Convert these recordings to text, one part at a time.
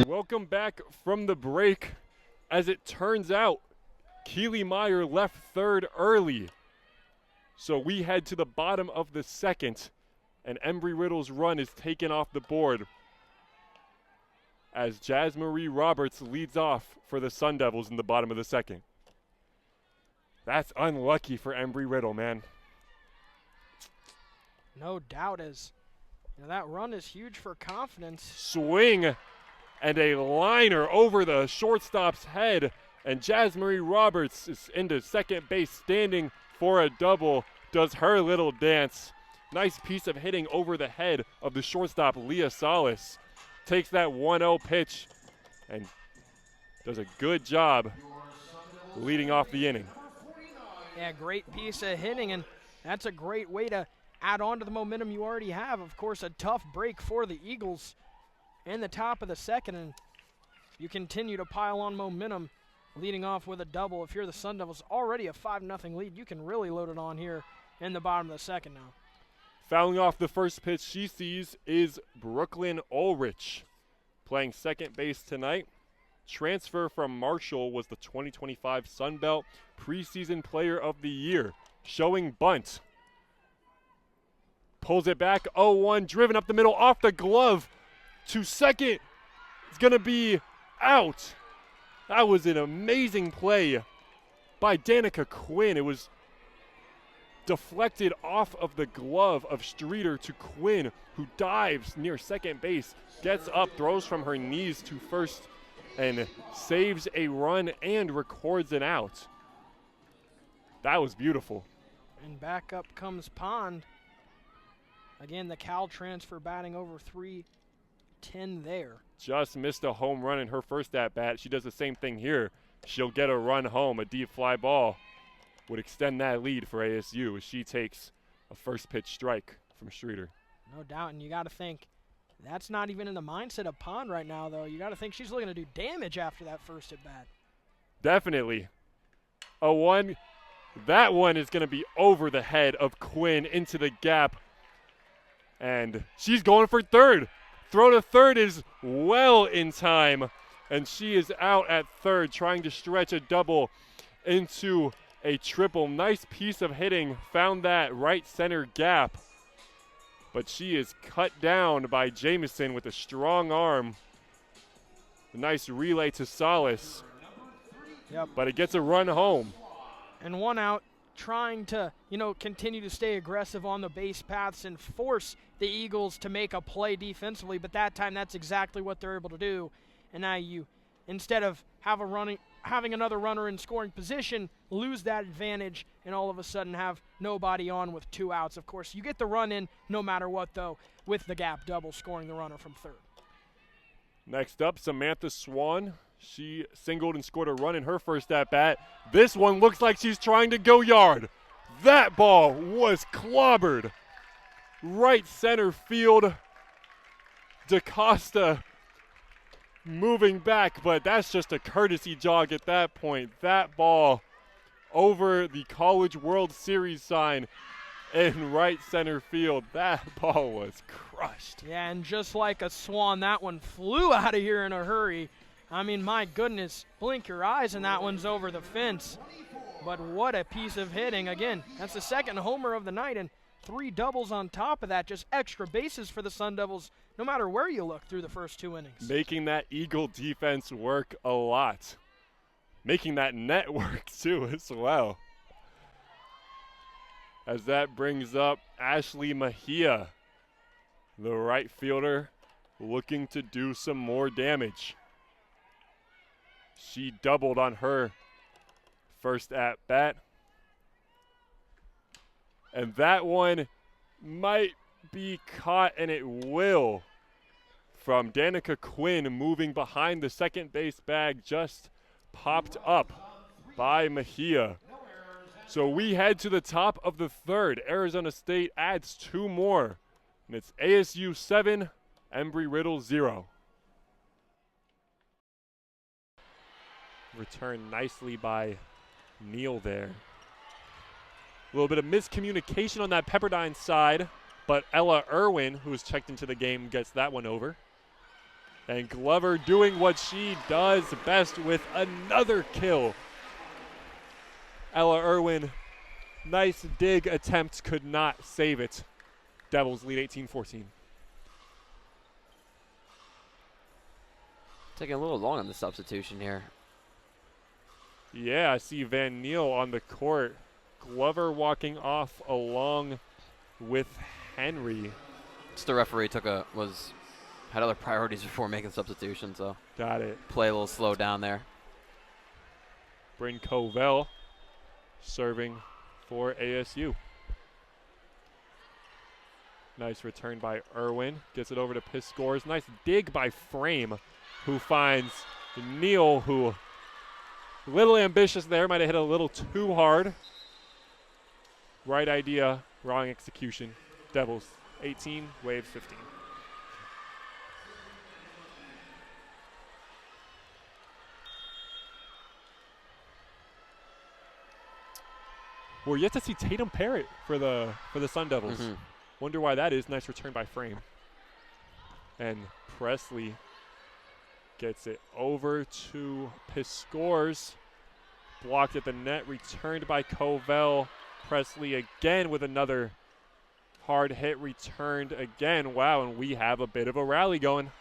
Welcome back from the break. As it turns out, Keely Meyer left third early. So we head to the bottom of the second, and Embry-Riddle's run is taken off the board as Jasmarie Roberts leads off for the Sun Devils in the bottom of the second. That's unlucky for Embry-Riddle, man. No doubt, as that run is huge for confidence. Swing and a liner over the shortstop's head, and Jasmarie Roberts is into second base standing for a double, does her little dance. Nice piece of hitting over the head of the shortstop, Leah Salas. Takes that 1-0 pitch and does a good job leading off the inning. Yeah, great piece of hitting, and that's a great way to add on to the momentum you already have. Of course, a tough break for the Eagles in the top of the second, and you continue to pile on momentum leading off with a double. If you're the Sun Devils, already a 5-0 lead, you can really load it on here in the bottom of the second now. Fouling off the first pitch she sees is Brooklyn Ulrich, playing second base tonight. Transfer from Marshall, was the 2025 Sun Belt Preseason Player of the Year. Showing bunt. Pulls it back, 0-1, driven up the middle, off the glove to second. It's going to be out. That was an amazing play by Danica Quinn. It was deflected off of the glove of Streeter to Quinn, who dives near second base, gets up, throws from her knees to first, and saves a run and records an out. That was beautiful. And back up comes Pond. Again, the Cal transfer batting over .310 there. Just missed a home run in her first at-bat. She does the same thing here. She'll get a run home. A deep fly ball would extend that lead for ASU as she takes a first pitch strike from Streeter. No doubt, and you got to think that's not even in the mindset of Pond right now, though. You got to think she's looking to do damage after that first at-bat. Definitely. A one. That one is going to be over the head of Quinn into the gap. And she's going for third. Throw to third is well in time. And she is out at third, trying to stretch a double into a triple. Nice piece of hitting. Found that right center gap. But she is cut down by Jamison with a strong arm. A nice relay to Salas. Yep. But it gets a run home. And one out, trying to, continue to stay aggressive on the base paths and force the Eagles to make a play defensively. But that time, that's exactly what they're able to do. And now you, instead of having another runner in scoring position, lose that advantage and all of a sudden have nobody on with 2 outs. Of course, you get the run in no matter what, though, with the gap double scoring the runner from third. Next up, Samantha Swan. She singled and scored a run in her first at-bat. This one looks like she's trying to go yard. That ball was clobbered. Right center field. DaCosta moving back, but that's just a courtesy jog at that point. That ball over the College World Series sign in right center field. That ball was crushed. Yeah, and just like a swan, that one flew out of here in a hurry. I mean, my goodness, blink your eyes and that one's over the fence. But what a piece of hitting. Again, that's the second homer of the night and 3 doubles on top of that. Just extra bases for the Sun Devils, no matter where you look through the first 2 innings. Making that Eagle defense work a lot. Making that net work, too, as well. As that brings up Ashley Mejia, the right fielder, looking to do some more damage. She doubled on her first at-bat. And that one might be caught, and it will, from Danica Quinn, moving behind the second base bag, just popped up by Mejia. So we head to the top of the third. Arizona State adds 2 more, and it's ASU 7, Embry-Riddle 0. Returned nicely by Neal there. A little bit of miscommunication on that Pepperdine side, but Ella Irwin, who was checked into the game, gets that one over. And Glover doing what she does best with another kill. Ella Irwin, nice dig attempt, could not save it. Devils lead 18-14. Taking a little long on the substitution here. Yeah, I see Van Neal on the court. Glover walking off along with Henry. Just the referee had other priorities before making substitutions, so got it. Play a little slow down there. Bryn Covell serving for ASU. Nice return by Irwin. Gets it over to Piscores. Nice dig by Frame, who finds Neal, who a little ambitious there. Might have hit a little too hard. Right idea, wrong execution. Devils 18, Waves 15. We're yet to see Tatum Parrott for the Sun Devils. Wonder why that is. Nice return by Frame. And Presley gets it over to Piscores. Blocked at the net, returned by Covell. Presley again with another hard hit, returned again. Wow, and we have a bit of a rally going.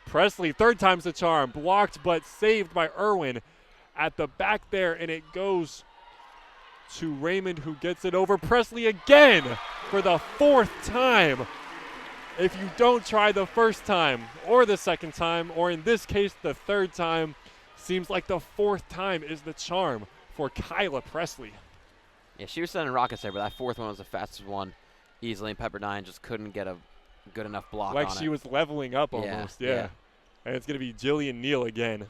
Presley, third time's the charm. Blocked but saved by Irwin at the back there, and it goes to Raymond, who gets it over Presley again for the fourth time. If you don't try the first time or the second time, or in this case the third time, seems like the fourth time is the charm for Kyla Presley. Yeah, she was sending rockets there, but that fourth one was the fastest one easily, and Pepperdine just couldn't get a good enough block like on it. She was leveling up almost, yeah. And it's going to be Jillian Neal again.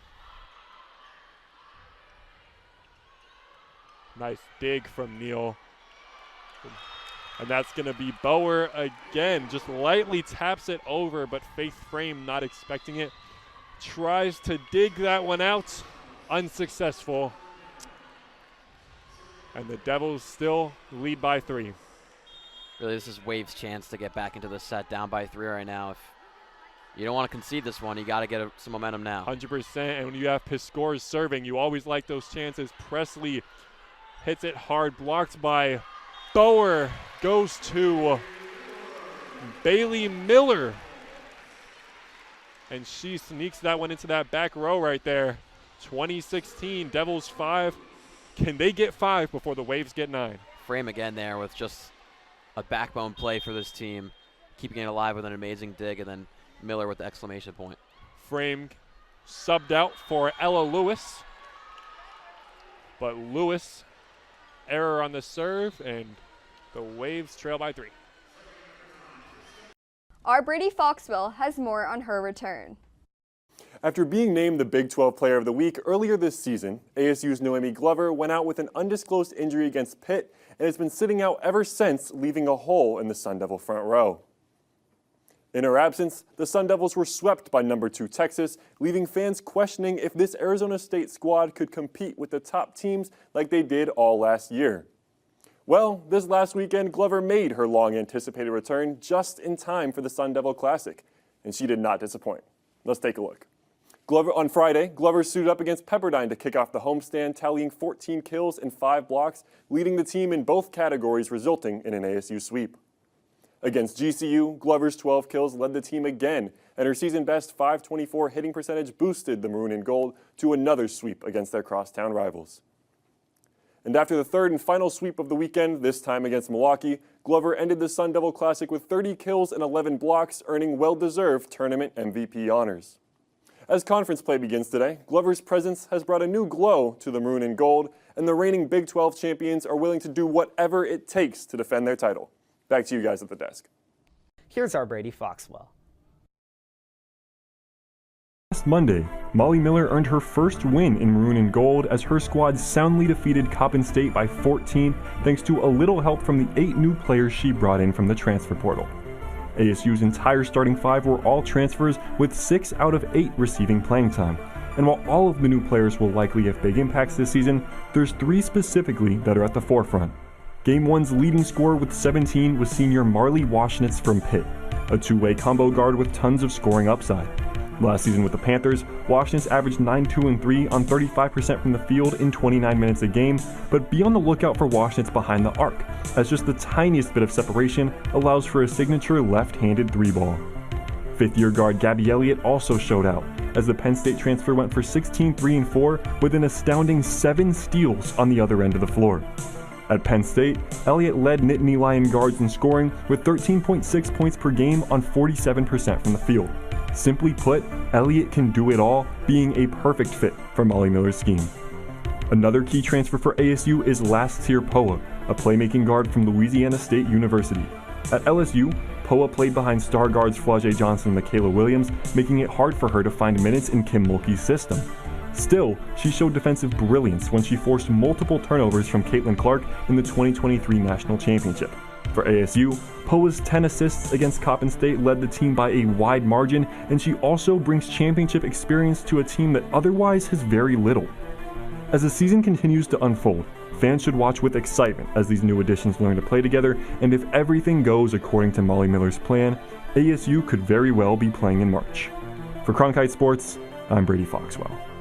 Nice dig from Neal. And that's going to be Bauer again. Just lightly taps it over, but Faith Frame not expecting it. Tries to dig that one out. Unsuccessful. And the Devils still lead by 3. Really, this is Wave's chance to get back into the set, down by 3 right now. If you don't want to concede this one, you got to get some momentum now. 100%. And when you have Piscores serving, you always like those chances. Presley hits it hard, blocked by Bauer. Goes to Bailey Miller. And she sneaks that one into that back row right there. 2016, Devils 5. Can they get 5 before the Waves get 9? Frame again there with just a backbone play for this team, keeping it alive with an amazing dig, and then Miller with the exclamation point. Frame subbed out for Ella Lewis. But Lewis, error on the serve, and the Waves trail by 3. Our Braden Foxwell has more on her return. After being named the Big 12 Player of the Week earlier this season, ASU's Noemi Glover went out with an undisclosed injury against Pitt and has been sitting out ever since, leaving a hole in the Sun Devil front row. In her absence, the Sun Devils were swept by number 2 Texas, leaving fans questioning if this Arizona State squad could compete with the top teams like they did all last year. Well, this last weekend, Glover made her long-anticipated return just in time for the Sun Devil Classic, and she did not disappoint. Let's take a look. On Friday, Glover suited up against Pepperdine to kick off the homestand, tallying 14 kills and 5 blocks, leading the team in both categories, resulting in an ASU sweep. Against GCU, Glover's 12 kills led the team again, and her season-best .524 hitting percentage boosted the Maroon and Gold to another sweep against their crosstown rivals. And after the third and final sweep of the weekend, this time against Milwaukee, Glover ended the Sun Devil Classic with 30 kills and 11 blocks, earning well-deserved tournament MVP honors. As conference play begins today, Glover's presence has brought a new glow to the Maroon and Gold, and the reigning Big 12 champions are willing to do whatever it takes to defend their title. Back to you guys at the desk. Here's our Braden Foxwell. Last Monday, Molly Miller earned her first win in Maroon and Gold as her squad soundly defeated Coppin State by 14 thanks to a little help from the 8 new players she brought in from the transfer portal. ASU's entire starting 5 were all transfers, with 6 out of 8 receiving playing time. And while all of the new players will likely have big impacts this season, there's 3 specifically that are at the forefront. Game 1's leading scorer with 17 was senior Marley Washnitz from Pitt, a two-way combo guard with tons of scoring upside. Last season with the Panthers, Washington averaged 9-2-3 on 35% from the field in 29 minutes a game, but be on the lookout for Washington's behind the arc, as just the tiniest bit of separation allows for a signature left-handed three-ball. Fifth-year guard Gabby Elliott also showed out, as the Penn State transfer went for 16 3-4 with an astounding 7 steals on the other end of the floor. At Penn State, Elliott led Nittany Lion guards in scoring with 13.6 points per game on 47% from the field. Simply put, Elliott can do it all, being a perfect fit for Molly Miller's scheme. Another key transfer for ASU is Lastir Poa, a playmaking guard from Louisiana State University. At LSU, Poa played behind star guards Flau'jae Johnson and Michaela Williams, making it hard for her to find minutes in Kim Mulkey's system. Still, she showed defensive brilliance when she forced multiple turnovers from Caitlin Clark in the 2023 National Championship. For ASU, Poa's 10 assists against Coppin State led the team by a wide margin, and she also brings championship experience to a team that otherwise has very little. As the season continues to unfold, fans should watch with excitement as these new additions learn to play together, and if everything goes according to Molly Miller's plan, ASU could very well be playing in March. For Cronkite Sports, I'm Braden Foxwell.